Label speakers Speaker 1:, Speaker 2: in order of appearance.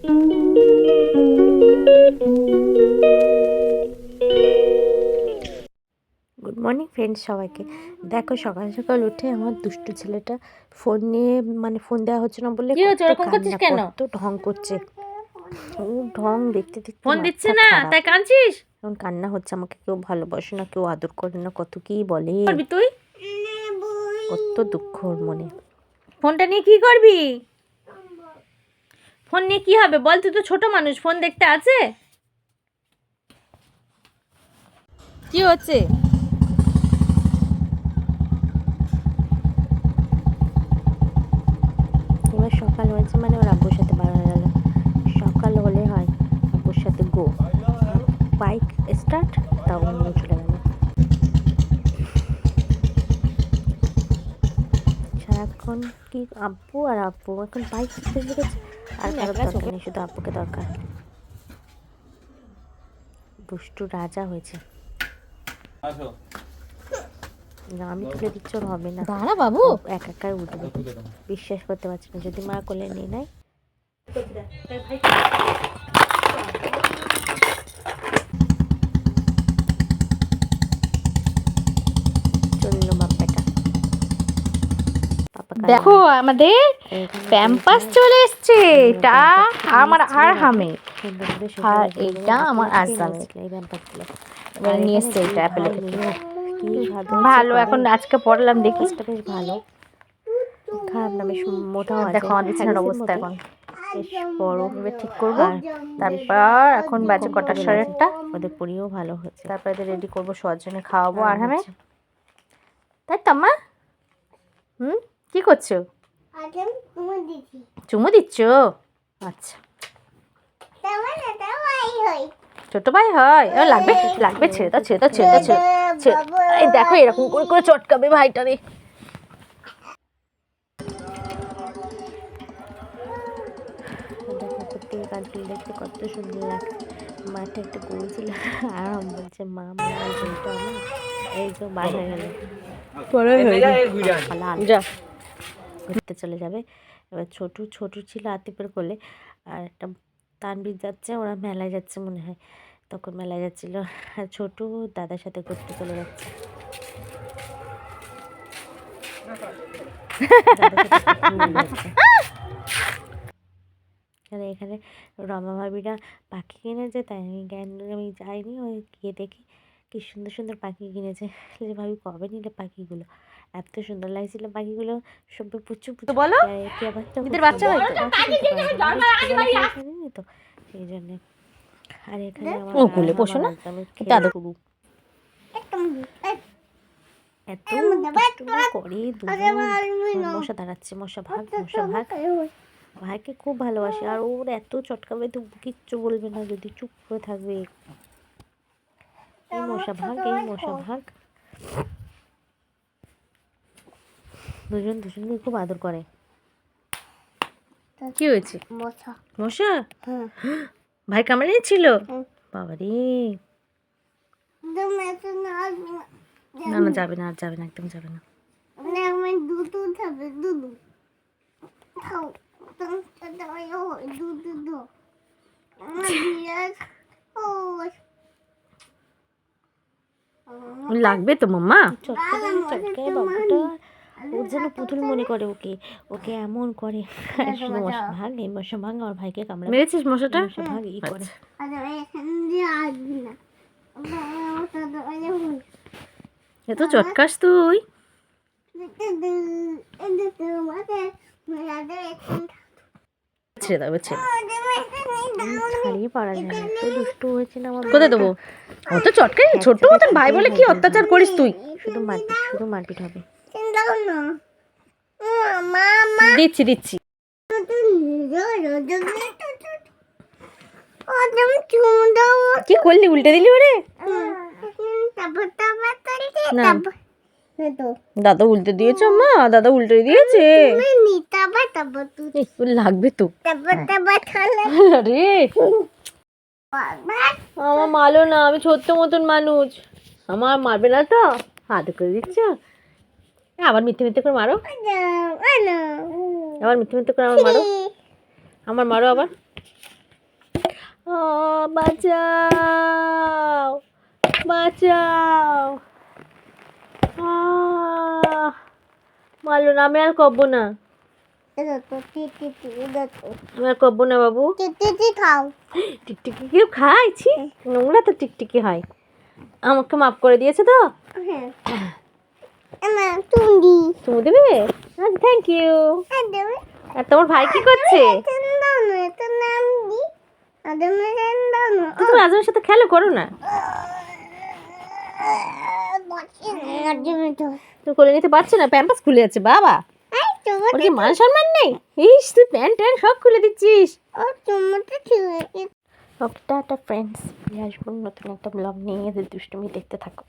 Speaker 1: Good morning friends সবাইকে। দেখো সকাল সকাল উঠে আমার দুষ্টু ছেলেটা ফোন নিয়ে ফোন দেওয়া হচ্ছে না বলে কত ঢং করছে। ও ঢং দেখতে দেখতে
Speaker 2: ফোন দিচ্ছে না তাই কাঁদছিস?
Speaker 1: এখন কান্না হচ্ছে, আমাকে কেউ ভালোবাসে না, কেউ আদর করে না, কত কি বলে।
Speaker 2: করবি তুই?
Speaker 1: কত দুঃখ ওর মনে।
Speaker 2: ফোনটা নিয়ে কি করবি? ফোন নিয়ে কি হবে বল? তুই তো ছোট মানুষ, ফোন দেখতে আছে? কি হচ্ছে?
Speaker 1: এবার সকাল হয়েছে ওর আব্বুর সাথে বার হয়ে গেল। সকাল হলে হয় আব্বুর সাথে গো, বাইক স্টার্ট, তাও নিয়ে চলে গেল। সারাক্ষণ কি আব্বু আর আব্বু, এখন বাইক শিখতে শিখেছে, আর কারোর দরকার নেই, শুধু আব্বুকে দরকার। দুষ্টু রাজা হয়েছে। না আমি তুলে দিচ্ছি, ওর হবে না,
Speaker 2: দাঁড়া বাবু,
Speaker 1: একা একাই উঠবে। বিশ্বাস করতে পারছি না, যদি মা কোলে নিয়ে নেয়। চললো বাপ্পাটা।
Speaker 2: দেখো আমাদের প্যাম্পাস চলে এসছে। এটা আমার আর হামে, আর এইটা আমার আজামে। এবার নিয়ে এসছে এটা অ্যাপেল থেকে। ভালো, এখন আজকে পড়লাম, দেখি
Speaker 1: বেশ ভালো, খারাপ না, বেশ মোটা।
Speaker 2: দেখো আমার বিছানার অবস্থা এখন
Speaker 1: বেশ বড়।
Speaker 2: এবার ঠিক করবো, তারপর এখন বাজে কটা, 1:30।
Speaker 1: ওদের পরিও ভালো হচ্ছে।
Speaker 2: তারপর এদের রেডি করবো, শোয়ার জন্য খাওয়াবো আর হামে, তাই তো মা? কি করছো? চুমু দিচ্ছ? আচ্ছা, ছোট ভাই হয়, লাগবে লাগবে, ছেড়ে দাও ছেড়ে দাও ছেড়ে দাও ছেড়ে দাও। এই দেখো এরকম করে করে চটকাবে ভাইটারে।
Speaker 1: দেখো প্রত্যেকে কানফুল দেখতে কত সুন্দর লাগে। মাঠে একটা গরু ছিল, আরাম বলছে মা মা এই গরুটা আমার, এই যে বার হয়ে গেল, ঘুরতে চলে যাবে। এবার ছোট ছোট ছিল আতিফের কোলে, আর একটা তানবীর যাচ্ছে, ওরা মেলায় যাচ্ছে মনে হয়, তখন মেলায় যাচ্ছিল, আর ছোট দাদার সাথে ঘুরতে চলে যাচ্ছে। আর এখানে রমা ভাবিরা পাখি কিনেছে, তাই আমি যাইনি, ওই গিয়ে দেখি কি সুন্দর সুন্দর পাখি কিনেছে। যে ভাবি কবে নিলে পাখিগুলো, এত সুন্দর লাগছিল পাখিগুলো, সব পুচু পুচু।
Speaker 2: বলো বাচ্চা হয়
Speaker 1: তো সেই জন্যে। আর এখানে আমার
Speaker 2: কোলে বসো না,
Speaker 1: শুরু এত করে মশা দাঁড়াচ্ছে, মশা ভাগ মশা ভাগ। ভাইকে খুব ভালোবাসে, আর ওর এত চটকাবে তো কিচ্ছু বলবে না, যদি চুপ করে থাকবে। এই মশা ভাগ, এই মশা ভাগ, দুজনকে খুব আদর করে।
Speaker 2: কি হয়েছে? মশা ভাই কামড়ে নিয়েছিল? বাবারে, না না যাবে না, আর যাবে না, একদম যাবে না। লাগবে তো মাম্মা।
Speaker 1: চটকায় বাবুটা, ও যেন পুতুল মনে করে ওকে, ওকে এমন করে। মশা ভাগ, এই মশা ভাগ, আমার ভাইকে কামড়া
Speaker 2: মেরেছিস মশাটা?
Speaker 1: মশা ভাগ এই করে।
Speaker 2: এত চটকাস তুই? ছেড়ে দাও, ছেড়ে
Speaker 1: ছাড়িয়ে পারা যায় না, এত দুষ্টু হয়েছে না আমার।
Speaker 2: কোথায় দেবো? অত চটকাই, ছোট মতন ভাই বলে কি অত্যাচার করিস তুই?
Speaker 1: শুধু মারপিট হবে।
Speaker 2: দিচ্ছি দিচ্ছি। কি করলি, উল্টে দিলি ওরে? না দাদা উল্টে দিয়েছে, মা দাদা উল্টে দিয়েছে, লাগবে তো রে। আমার মারলো না, আমি ছোট্ট মতন মানুষ, আমার মারবে না তো? হাত করে দিচ্ছ, আবার মিথ্যে মিথ্যে করে মারো, আবার মিথ্যে মিথ্যে করে আমার মারো, আমার মারো আবার।
Speaker 1: বাঁচাও বাঁচাও। মারলো না, আমি আর করবো না, আমি আর করবো না বাবু। টিকটিকি কেউ খায়? ছি, নোংরা তো টিকটিকি হয়। আমাকে মাফ করে দিয়েছে তো? তুমি দেবে? Thank you. আর তোমার ভাই কি করছে? তুমি আজমের সাথে খেলো, করো না। তুই কোলে নিতে পারছো না, প্যাম্পাস খুলে যাচ্ছে বাবা। ওর কি মান সম্মান নেই? ইস, তুই প্যান্ট ট্যান্ট সব খুলে দিচ্ছিস। ওকে টাটা ফ্রেন্ডস, আসবো নতুন একটা ব্লগ নিয়ে, এদের দুষ্টুমি দেখতে থাকো।